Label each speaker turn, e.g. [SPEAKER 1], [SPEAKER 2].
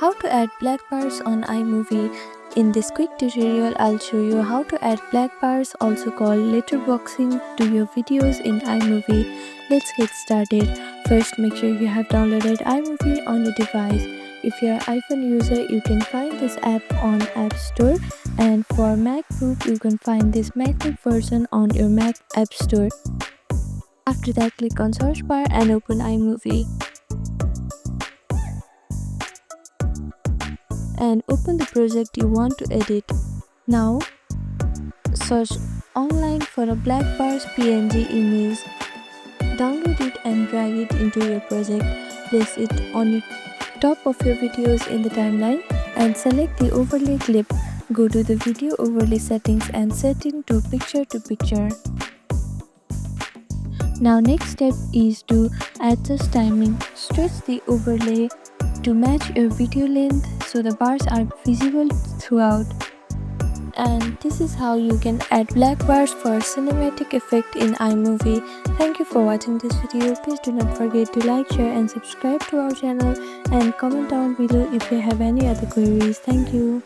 [SPEAKER 1] How to add black bars on iMovie. In this quick tutorial, I'll show you how to add black bars, also called letterboxing, to your videos in iMovie. Let's get started. First, make sure you have downloaded iMovie on your device. If you're an iPhone user, you can find this app on App Store, and for MacBook, you can find this MacBook version on your Mac App Store. After that, click on search bar and open iMovie. And open the project you want to edit. Now, search online for a black bars PNG image. Download it and drag it into your project. Place it on the top of your videos in the timeline and select the overlay clip. Go to the video overlay settings and set it to picture to picture. Now next step is to adjust timing. Stretch the overlay to match your video length so the bars are visible throughout. And this is how you can add black bars for cinematic effect in iMovie. Thank you for watching this video. Please do not forget to like, share and subscribe to our channel, and comment down below if you have any other queries. Thank you.